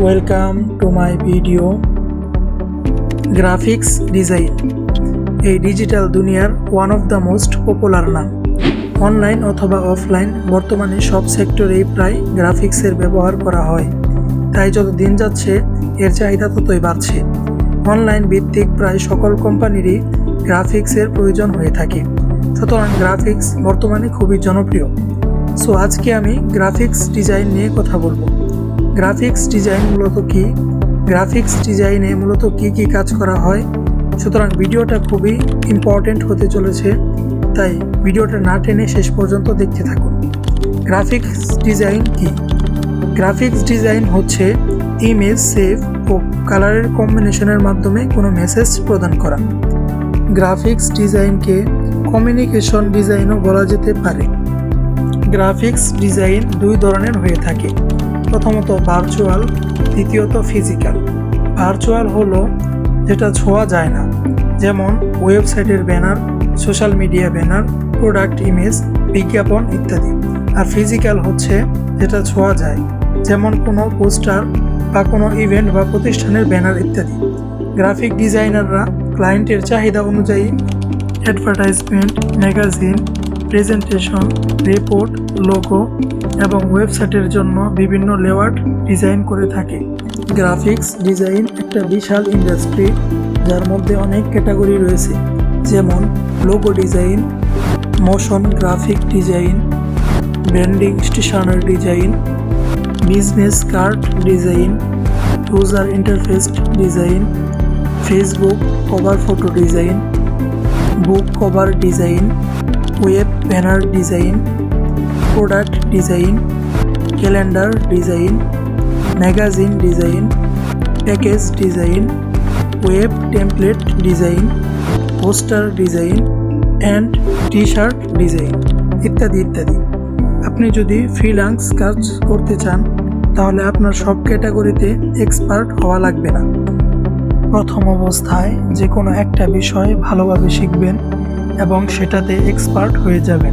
Welcome to my video. Graphics design এই digital দুনিয়ার one of the most popular নাম। Online অথবা offline বর্তমানে সব সেক্টরেই প্রায় গ্রাফিক্সের ব্যবহার করা হয়। তাই যত দিন যাচ্ছে এর চাহিদা ততই বাড়ছে। অনলাইন ভিত্তিক প্রায় সকল কোম্পানিরই গ্রাফিক্সের প্রয়োজন হয়ে থাকে, সুতরাং গ্রাফিক্স বর্তমানে খুবই জনপ্রিয়। সো আজকে আমি গ্রাফিক্স ডিজাইন নিয়ে কথা বলবো। গ্রাফিক্স ডিজাইন মূলত কি, গ্রাফিক্স ডিজাইনে মূলত কি কি কাজ করা হয়। সুতরাং ভিডিওটা খুবই ইম্পর্টেন্ট হতে চলেছে, তাই ভিডিওটা না টেনে শেষ পর্যন্ত দেখতে থাকুন। গ্রাফিক্স ডিজাইন কি? গ্রাফিক্স ডিজাইন হচ্ছে ইমেজ, শেপ ও কালারের কম্বিনেশনের মাধ্যমে কোনো মেসেজ প্রদান করা। গ্রাফিক্স ডিজাইনকে কমিউনিকেশন ডিজাইনও বলা যেতে পারে। গ্রাফিক্স ডিজাইন দুই ধরনের হয়ে থাকে, প্রথমত ভার্চুয়াল, দ্বিতীয়ত ফিজিক্যাল। ভার্চুয়াল হলো যেটা ছোঁয়া যায় না, যেমন ওয়েবসাইটের banner, social media banner, product image, বিজ্ঞাপন ইত্যাদি। আর ফিজিক্যাল হচ্ছে যেটা ছোঁয়া যায়, যেমন কোনো পোস্টার বা কোনো ইভেন্ট বা প্রতিষ্ঠানের ব্যানার ইত্যাদি। গ্রাফিক ডিজাইনাররা ক্লায়েন্টের চাহিদা অনুযায়ী advertisement, magazine, presentation, report, logo এবং ওয়েবসাইটের জন্য বিভিন্ন লেআউট ডিজাইন করে থাকে। গ্রাফিক্স ডিজাইন একটা বিশাল ইন্ডাস্ট্রি, যার মধ্যে অনেক ক্যাটাগরি রয়েছে, যেমন logo design, motion graphic design, branding stationery design, business card design, user interface design, Facebook cover photo design, book cover design, web banner design, product design, calendar design, magazine design, package design, web template design, poster design and T-shirt design ইত্যাদি ইত্যাদি। আপনি যদি freelance কাজ করতে চান তাহলে আপনার সব ক্যাটাগরিতে এক্সপার্ট হওয়া লাগবে না। প্রথম অবস্থায় যে কোনো একটা বিষয় ভালোভাবে শিখবেন এবং সেটাতে এক্সপার্ট হয়ে যাবেন।